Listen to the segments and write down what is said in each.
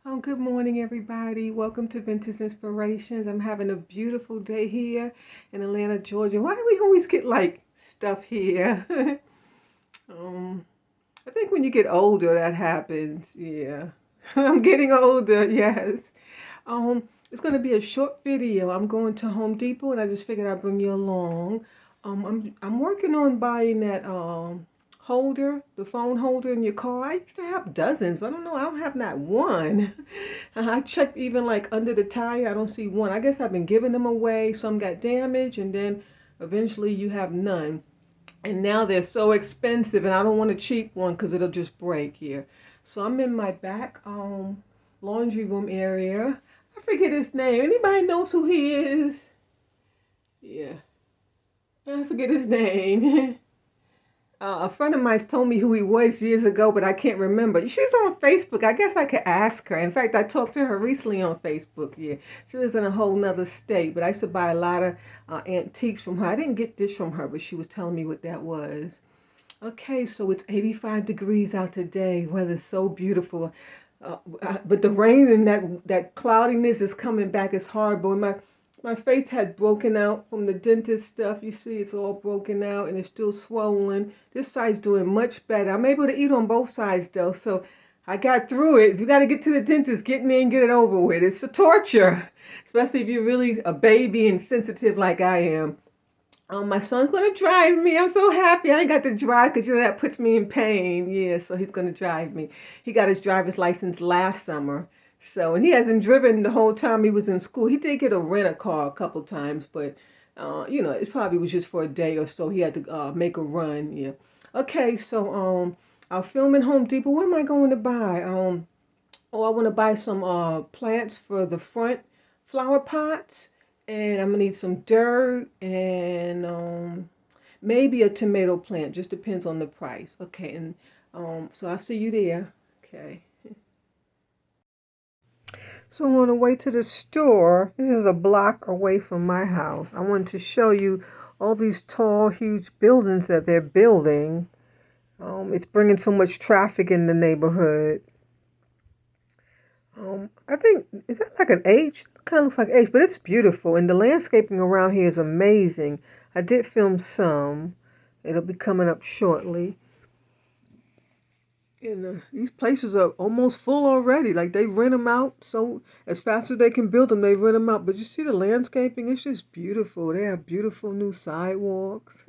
Good morning, everybody. Welcome to Vintage Inspirations. I'm having a beautiful day here in Atlanta, Georgia. Why do we always get like stuff here? um, I think when you get older, that happens. Yeah, I'm getting older. Yes. It's going to be a short video. I'm going to Home Depot, and I just figured I'd bring you along. I'm working on buying that holder, the phone holder in your car. I used to have dozens, but I don't know. I don't have not one. I checked even like under the tire. I don't see one. I guess I've been giving them away. Some got damaged, and then eventually you have none. And now they're so expensive, and I don't want a cheap one because it'll just break here. So I'm in my back laundry room area. I forget his name. Anybody knows who he is? Yeah, I forget his name. A friend of mine told me who he was years ago, but I can't remember. She's on Facebook. I guess I could ask her. In fact, I talked to her recently on Facebook. Yeah, she lives in a whole nother state, but I used to buy a lot of antiques from her. I didn't get this from her, but she was telling me what that was. Okay, so it's 85 degrees out today. Weather's so beautiful. But the rain and that cloudiness is coming back. It's horrible. My face had broken out from the dentist stuff. You see, it's all broken out and it's still swollen. This side's doing much better. I'm able to eat on both sides though, so I got through it. If you got to get to the dentist, get in there and get it over with. It's a torture, especially if you're really a baby and sensitive like I am. My son's gonna drive me. I'm so happy I ain't got to drive because that puts me in pain. Yeah, so he's gonna drive me. He got his driver's license last summer. So, and he hasn't driven the whole time he was in school. He did get a rent a car a couple times, but it probably was just for a day or so. He had to make a run. Yeah. Okay, so I'll film in Home Depot. What am I going to buy? I want to buy some plants for the front flower pots, and I'm gonna need some dirt and maybe a tomato plant. Just depends on the price. Okay, and so I'll see you there. Okay. So on the way to the store, this is a block away from my house. I wanted to show you all these tall, huge buildings that they're building. It's bringing so much traffic in the neighborhood. I think, is that like an H? It kind of looks like H, but it's beautiful. And the landscaping around here is amazing. I did film some. It'll be coming up shortly. And these places are almost full already. Like they rent them out so as fast as they can build them, they rent them out. But you see the landscaping, it's just beautiful. They have beautiful new sidewalks.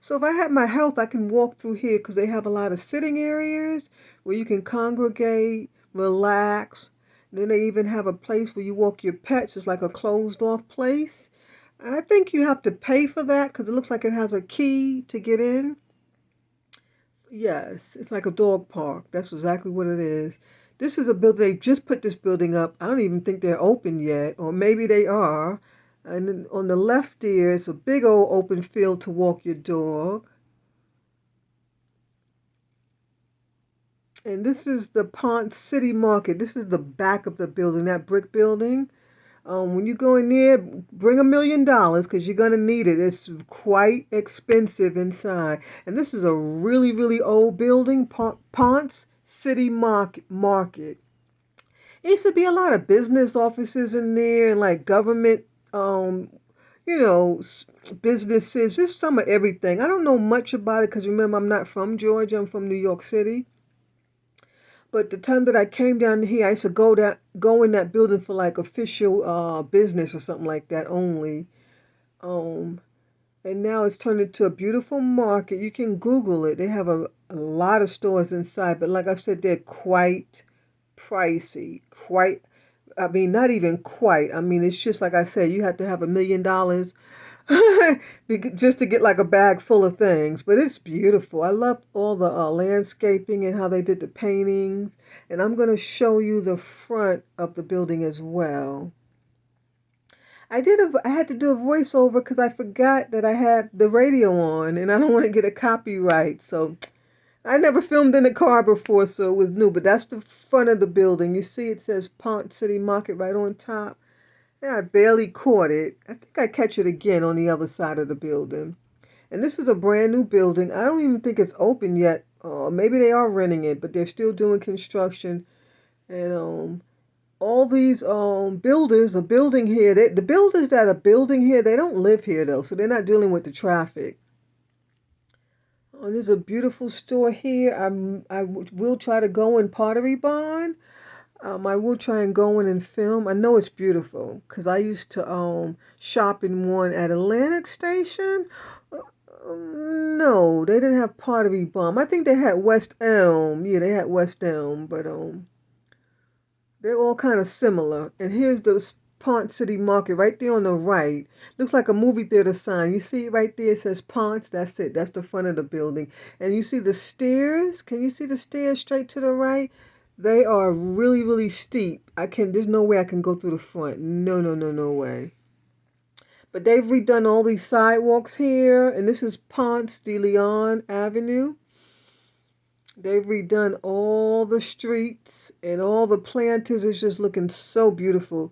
So if I had my health, I can walk through here because they have a lot of sitting areas where you can congregate, relax. Then they even have a place where you walk your pets. It's like a closed off place. I think you have to pay for that because it looks like it has a key to get in. Yes, it's like a dog park. That's exactly what it is. This is a building. They just put this building up. I don't even think they're open yet, or maybe they are. And then on the left there is a big old open field to walk your dog. And this is the Ponce City Market. This is the back of the building, that brick building. When you go in there, bring $1,000,000 because you're going to need it. It's quite expensive inside. And this is a really, really old building, Ponce City Market. There used to be a lot of business offices in there and like government, you know, businesses. There's some of everything. I don't know much about it because remember, I'm not from Georgia. I'm from New York City. But the time that I came down here, I used to go in that building for like official business or something like that only. Um, and now it's turned into a beautiful market. You can Google it. They have a lot of stores inside, but like I said, they're quite pricey. I mean, not even quite. I mean, it's just like I said, you have to have $1,000,000 just to get like a bag full of things. But it's beautiful. I love all the landscaping and how they did the paintings. And I'm going to show you the front of the building as well. I had to do a voiceover because I forgot that I had the radio on and I don't want to get a copyright. So I never filmed in a car before, so it was new. But that's the front of the building. You see it says Ponce City Market right on top. Yeah, I barely caught it. I think I catch it again on the other side of the building. And this is a brand new building. I don't even think it's open yet. Maybe they are renting it, but they're still doing construction. And all these builders are building here. The builders that are building here, they don't live here though, so they're not dealing with the traffic. Oh, there's a beautiful store here. Will try to go in Pottery Barn. I will try and go in and film. I know it's beautiful because I used to shop in one at Atlantic Station. No, they didn't have Pottery Barn. I think they had West Elm. Yeah, they had West Elm, but they're all kind of similar. And here's the Ponce City Market right there on the right. Looks like a movie theater sign. You see it right there? It says Ponce. That's it. That's the front of the building. And you see the stairs? Can you see the stairs straight to the right? They are really, really steep. There's no way I can go through the front. No, no, no, no way. But they've redone all these sidewalks here. And this is Ponce de Leon Avenue. They've redone all the streets and all the planters. It's just looking so beautiful.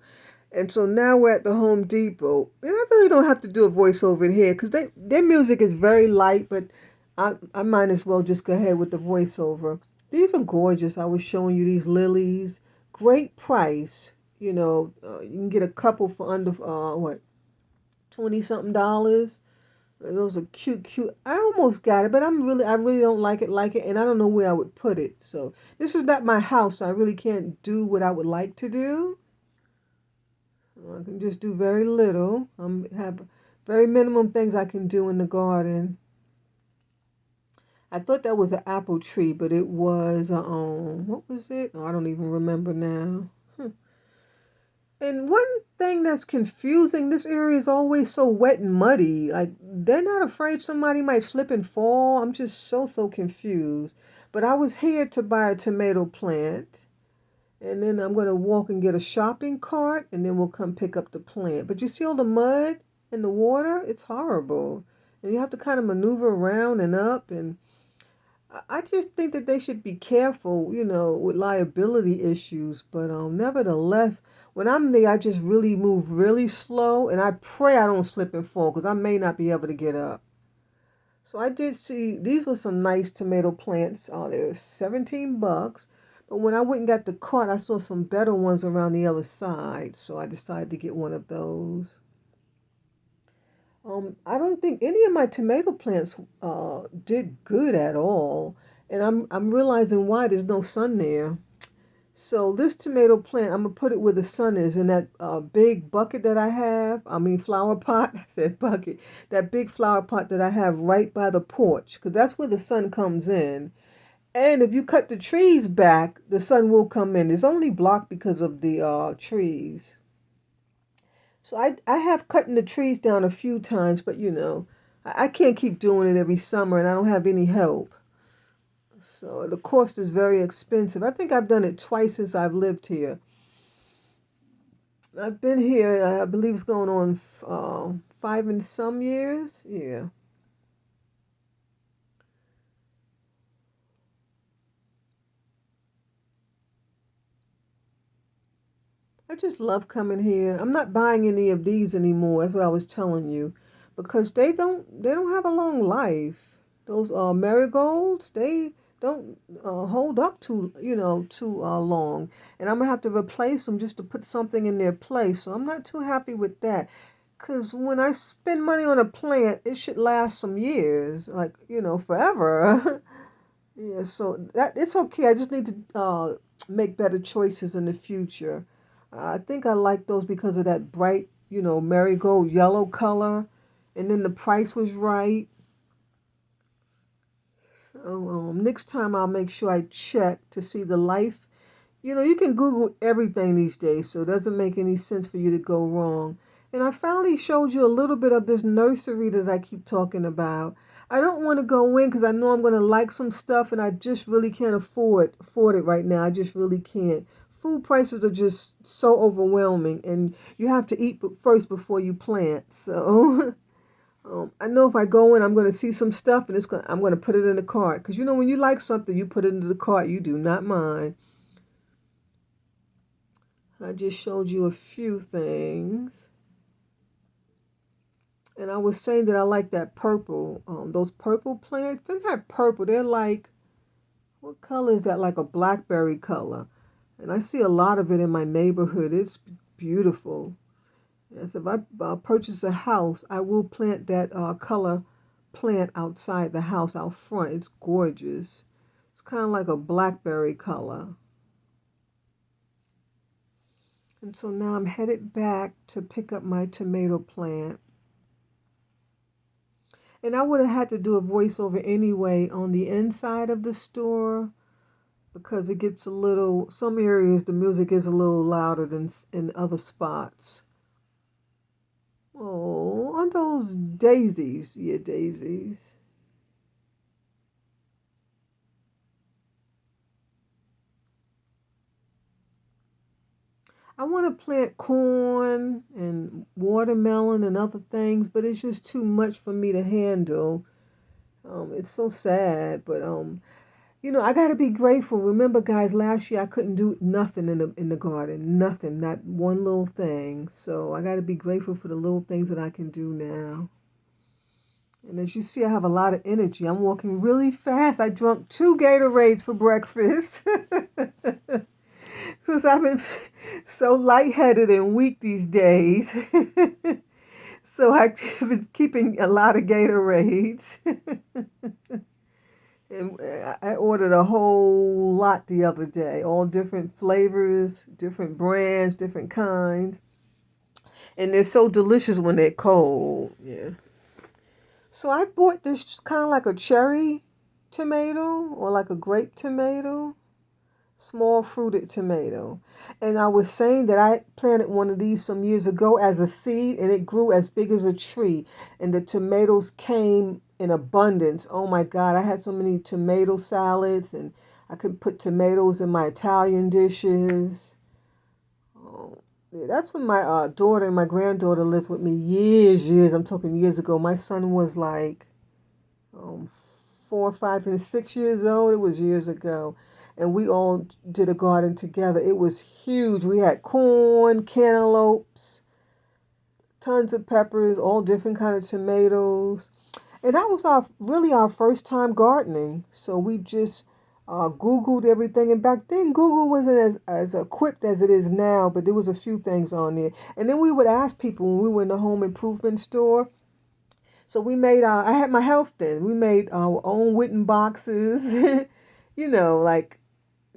And so now we're at the Home Depot. And I really don't have to do a voiceover here because their music is very light, but I might as well just go ahead with the voiceover. These are gorgeous. I was showing you these lilies. Great price. You know, you can get a couple for under, what, 20 something dollars. Those are cute, cute. I almost got it, but I really don't like it, and I don't know where I would put it. So this is not my house. So I really can't do what I would like to do. I can just do very little. Have very minimum things I can do in the garden. I thought that was an apple tree, but it was what was it? Oh, I don't even remember now. And one thing that's confusing, this area is always so wet and muddy. Like, they're not afraid somebody might slip and fall. I'm just so confused. But I was here to buy a tomato plant. And then I'm going to walk and get a shopping cart. And then we'll come pick up the plant. But you see all the mud and the water? It's horrible. And you have to kind of maneuver around and up. And I just think that they should be careful, with liability issues. But nevertheless, when I'm there, I just really move really slow, and I pray I don't slip and fall because I may not be able to get up. So I did see these were some nice tomato plants. They were $17. But when I went and got the cart, I saw some better ones around the other side. So I decided to get one of those. I don't think any of my tomato plants did good at all, and I'm realizing why there's no sun there. So this tomato plant, I'm gonna put it where the sun is in that big bucket that I have. I mean flower pot. I said bucket. That big flower pot that I have right by the porch, because that's where the sun comes in. And if you cut the trees back, the sun will come in. It's only blocked because of the trees. So I have cutting the trees down a few times, but I can't keep doing it every summer and I don't have any help. So the cost is very expensive. I think I've done it twice since I've lived here. I've been here, I believe it's going on 5 and some years. Yeah. I just love coming here. I'm not buying any of these anymore. That's what I was telling you, because they don't have a long life. Those marigolds, they don't hold up too long, and I'm gonna have to replace them just to put something in their place. So I'm not too happy with that. Cause when I spend money on a plant, it should last some years, like forever. Yeah, so that it's okay. I just need to make better choices in the future. I think I like those because of that bright, marigold yellow color, and then the price was right. So next time I'll make sure I check to see the life. You can Google everything these days, so it doesn't make any sense for you to go wrong. And I finally showed you a little bit of this nursery that I keep talking about. I don't want to go in because I know I'm going to like some stuff, and I just really can't afford it right now. I just really can't. Food prices are just so overwhelming, and you have to eat first before you plant. So I know if I go in, I'm going to see some stuff, and I'm going to put it in the cart. Because when you like something, you put it into the cart. You do not mind. I just showed you a few things. And I was saying that I like that purple. Those purple plants, they're not purple. They're like, what color is that? Like a blackberry color. And I see a lot of it in my neighborhood. It's beautiful. Yes, if I purchase a house, I will plant that color plant outside the house out front. It's gorgeous. It's kind of like a blackberry color. And so now I'm headed back to pick up my tomato plant. And I would have had to do a voiceover anyway on the inside of the store because it gets a little, some areas the music is a little louder than in other spots. Oh, aren't those daisies? Yeah, daisies. I want to plant corn and watermelon and other things, but it's just too much for me to handle. It's so sad, but I got to be grateful. Remember, guys, last year I couldn't do nothing in the garden, nothing, not one little thing. So I got to be grateful for the little things that I can do now. And as you see, I have a lot of energy. I'm walking really fast. I drank 2 Gatorades for breakfast. Because I've been so lightheaded and weak these days. So I've been keeping a lot of Gatorades. And I ordered a whole lot the other day, all different flavors, different brands, different kinds. And they're so delicious when they're cold. Yeah. So I bought this kind of like a cherry tomato or like a grape tomato, small fruited tomato. And I was saying that I planted one of these some years ago as a seed and it grew as big as a tree. And the tomatoes came in abundance. Oh my God, I had so many tomato salads and I could put tomatoes in my Italian dishes. Oh, yeah, that's when my daughter and my granddaughter lived with me years. I'm talking years ago. My son was like 4, 5, and 6 years old. It was years ago. And we all did a garden together. It was huge. We had corn, cantaloupes, tons of peppers, all different kind of tomatoes. And that was our first time gardening. So we just Googled everything. And back then, Google wasn't as equipped as it is now, but there was a few things on there. And then we would ask people when we were in the home improvement store. So we made I had my health then. We made our own wooden boxes, like,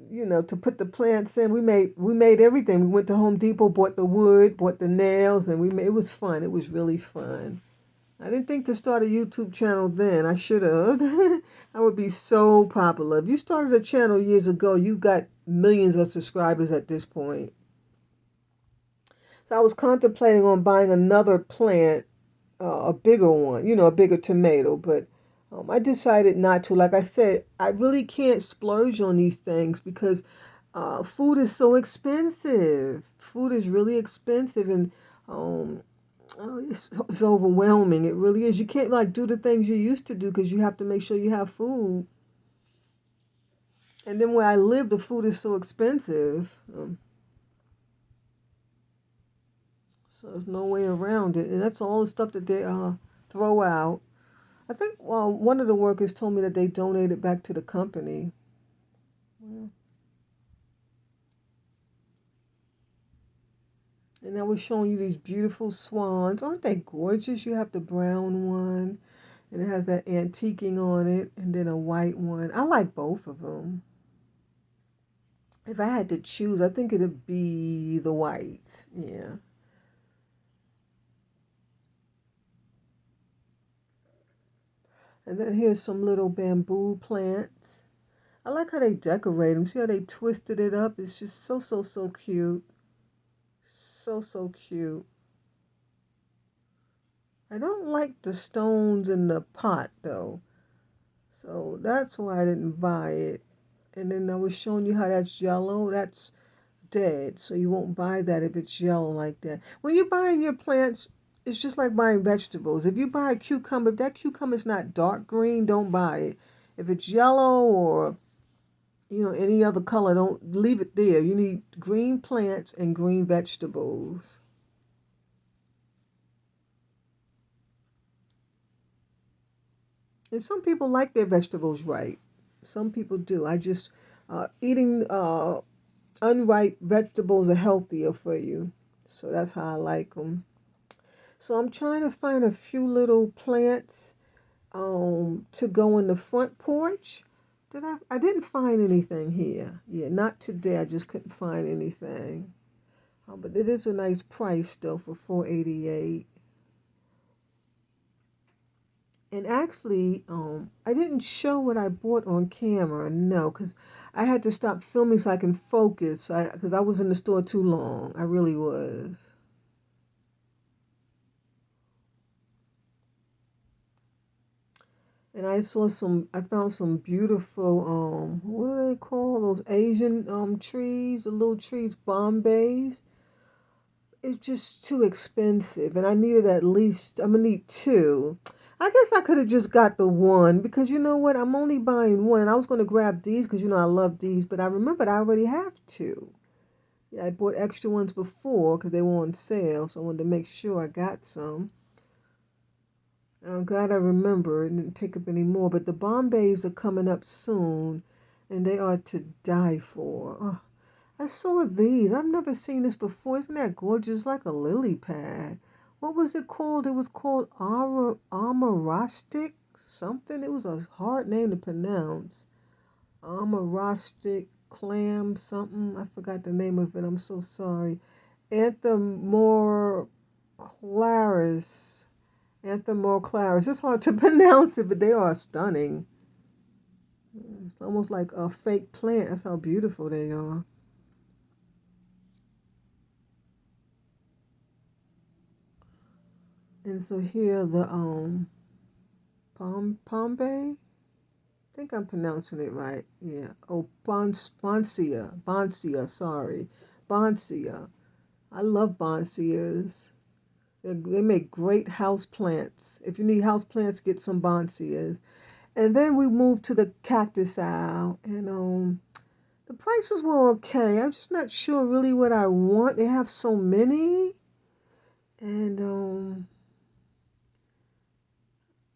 to put the plants in. We made everything. We went to Home Depot, bought the wood, bought the nails, and it was fun. It was really fun. I didn't think to start a YouTube channel then. I should have. I would be so popular. If you started a channel years ago, you got millions of subscribers at this point. So I was contemplating on buying another plant, a bigger one, a bigger tomato, but I decided not to. Like I said, I really can't splurge on these things because food is so expensive. Food is really expensive, and um, it's overwhelming. It really is. You can't like do the things you used to do because you have to make sure you have food. And then where I live, the food is so expensive. So there's no way around it. And that's all the stuff that they throw out. I think one of the workers told me that they donated back to the company. Yeah. And I was showing you these beautiful swans. Aren't they gorgeous? You have the brown one, and it has that antiquing on it, and then a white one. I like both of them. If I had to choose, I think it'd be the white. Yeah. And then here's some little bamboo plants. I like how they decorate them. See how they twisted it up? It's just so cute. So cute. I don't like the stones in the pot though. So that's why I didn't buy it. And then I was showing you how that's yellow. That's dead. So you won't buy that if it's yellow like that. When you're buying your plants, it's just like buying vegetables. If you buy a cucumber, if that cucumber is not dark green, don't buy it. If it's yellow or any other color, don't leave it there. You need green plants and green vegetables. And some people like their vegetables right. Some people do. I just eating unripe vegetables are healthier for you. So that's how I like them. So I'm trying to find a few little plants to go in the front porch. I didn't find anything here. Yeah, not today. I just couldn't find anything. But it is a nice price though for 488. And actually, I didn't show what I bought on camera, no, because I had to stop filming so I can focus. Because I was in the store too long. I really was. And I found some beautiful, what do they call those Asian trees? The little trees, Bombays. It's just too expensive, and I needed at least, I'm gonna need two. I guess I could have just got the one because you know what? I'm only buying one, and I was gonna grab these because I love these, but I remembered I already have two. Yeah, I bought extra ones before because they were on sale, so I wanted to make sure I got some. And I'm glad I remembered and didn't pick up any more. But the Bombays are coming up soon, and they are to die for. Oh, I saw these. I've never seen this before. Isn't that gorgeous? Like a lily pad. What was it called? It was called Amarostic something. It was a hard name to pronounce. Amarostic clam something. I forgot the name of it. I'm so sorry. Anthemorclaris. Anthemorclaris. It's hard to pronounce it, but they are stunning. It's almost like a fake plant. That's how beautiful they are. And so here the Pompey. I think I'm pronouncing it right. Yeah. Oh, Bonsia. Sorry, Bonsia. I love Bonsias. They make great house plants. If you need house plants, get some Bonsias. And then we moved to the cactus aisle, and the prices were okay. I'm just not sure really what I want. They have so many, and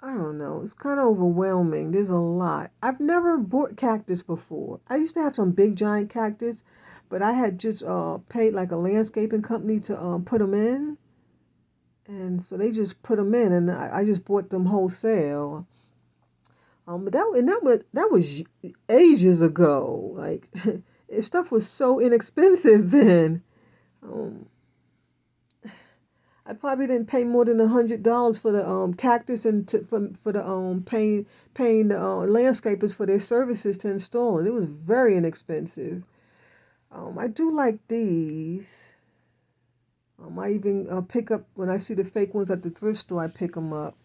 I don't know. It's kind of overwhelming. There's a lot. I've never bought cactus before. I used to have some big giant cactus, but I had just paid like a landscaping company to put them in, and so they just put them in, and I just bought them wholesale. But that was ages ago. Like stuff was so inexpensive then. Um, I probably didn't pay more than $100 for the cactus and for the paying the landscapers for their services to install it. It was very inexpensive. I do like these. I even pick up when I see the fake ones at the thrift store. I pick them up.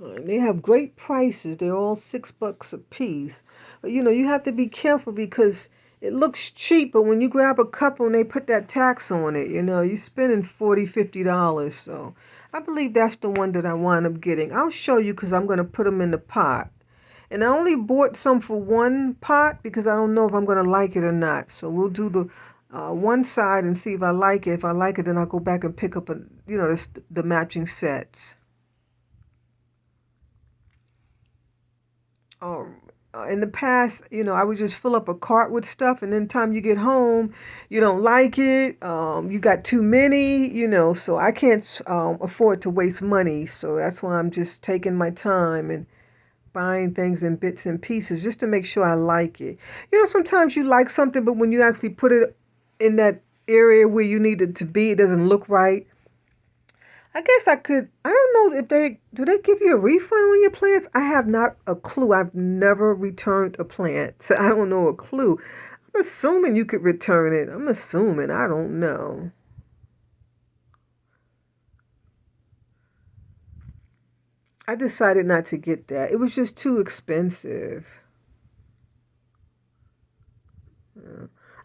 They have great prices. They're all $6 a piece. But you have to be careful because it looks cheap, but when you grab a couple and they put that tax on it, you're spending $40, $50. So I believe that's the one that I wind up getting. I'll show you because I'm going to put them in the pot. And I only bought some for one pot because I don't know if I'm going to like it or not. So we'll do the one side and see if I like it. If I like it, then I'll go back and pick up the matching sets. um, in the past, I would just fill up a cart with stuff, and then time you get home, you don't like it. You got too many, so I can't afford to waste money. So that's why I'm just taking my time and buying things in bits and pieces just to make sure I like it. Sometimes you like something, but when you actually put it in that area where you need it to be, it doesn't look right. I guess I could. I don't know if they give you a refund on your plants. I have not a clue. I've never returned a plant, so I don't know a clue. I'm assuming you could return it. I'm assuming. I don't know. I decided not to get that. It was just too expensive.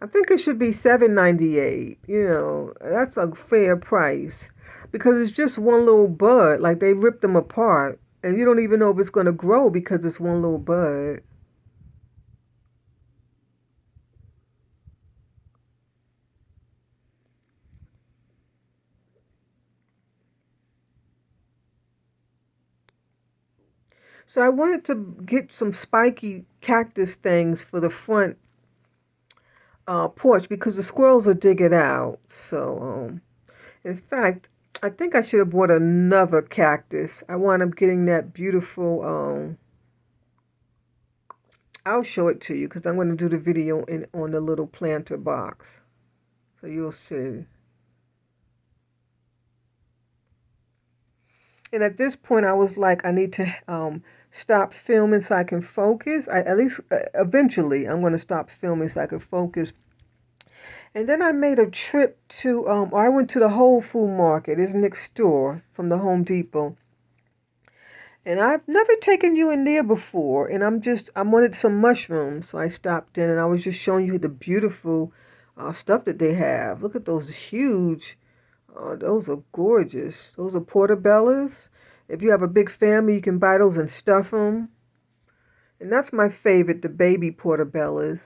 I think it should be $7.98. That's a fair price because it's just one little bud. Like they ripped them apart, and you don't even know if it's going to grow because it's one little bud. So I wanted to get some spiky cactus things for the front porch because the squirrels will dig it out. So, in fact, I think I should have bought another cactus. I wound up getting that beautiful. I'll show it to you because I'm going to do the video on the little planter box, so you'll see. And at this point, I was like, I need to stop filming so I can focus. At least eventually, I'm going to stop filming so I can focus. And then I made a trip to, or I went to the Whole Food Market. It's next door from the Home Depot. And I've never taken you in there before. And I wanted some mushrooms. So I stopped in and I was just showing you the beautiful stuff that they have. Look at those huge, those are gorgeous. Those are portobellos. If you have a big family, you can buy those and stuff them. And that's my favorite, the baby portobellos.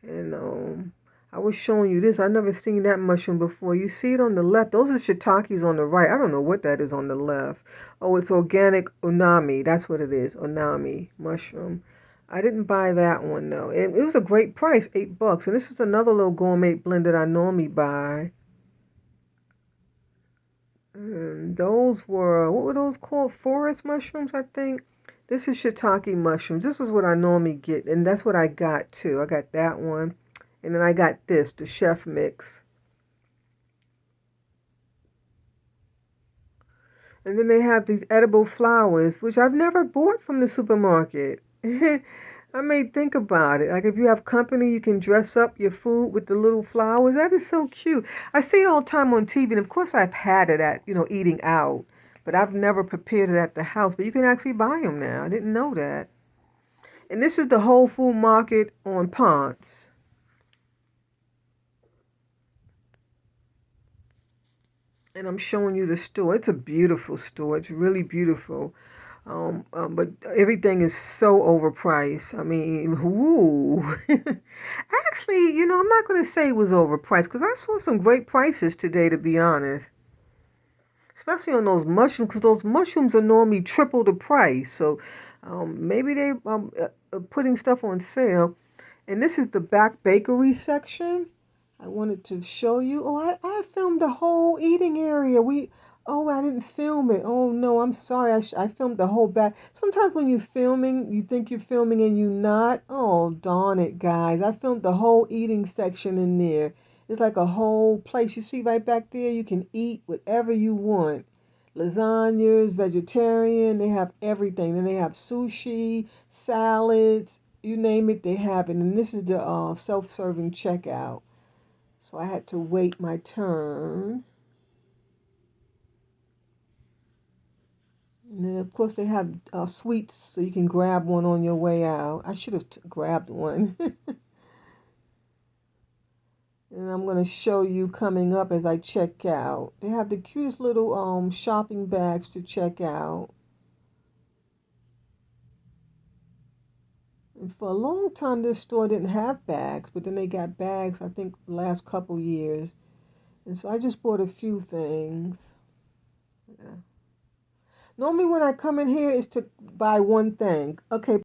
And I was showing you this. I've never seen that mushroom before. You see it on the left. Those are shiitakes on the right. I don't know what that is on the left. Oh, it's organic unami. That's what it is. Unami mushroom. I didn't buy that one though. And it was a great price, $8. And this is another little gourmet blend that I normally buy. And those were, what were those called? Forest mushrooms, I think. This is shiitake mushrooms. This is what I normally get. And that's what I got too. I got that one. And then I got this, the chef mix. And then they have these edible flowers, which I've never bought from the supermarket. I may think about it. Like if you have company, you can dress up your food with the little flowers. That is so cute. I see it all the time on TV. And of course I've had it at, eating out. But I've never prepared it at the house. But you can actually buy them now. I didn't know that. And this is the Whole Food Market on Ponce. And I'm showing you the store. It's a beautiful store. It's really beautiful. But everything is so overpriced. I mean, woo. Actually, I'm not going to say it was overpriced because I saw some great prices today, to be honest. Especially on those mushrooms, because those mushrooms are normally triple the price. So maybe they are putting stuff on sale. And this is the back bakery section. I wanted to show you. Oh, I filmed the whole eating area. Oh, I didn't film it. Oh, no, I'm sorry. I filmed the whole back. Sometimes when you're filming, you think you're filming and you're not. Oh, darn it, guys. I filmed the whole eating section in there. It's like a whole place. You see right back there, you can eat whatever you want. Lasagnas, vegetarian, they have everything. Then they have sushi, salads, you name it, they have it. And this is the self-serving checkout. So I had to wait my turn. And then, of course, they have sweets, so you can grab one on your way out. I should have grabbed one. And I'm going to show you coming up as I check out. They have the cutest little shopping bags to check out. And for a long time, this store didn't have bags, but then they got bags, I think, the last couple years. And so I just bought a few things. Yeah. Normally when I come in here is to buy one thing. Okay.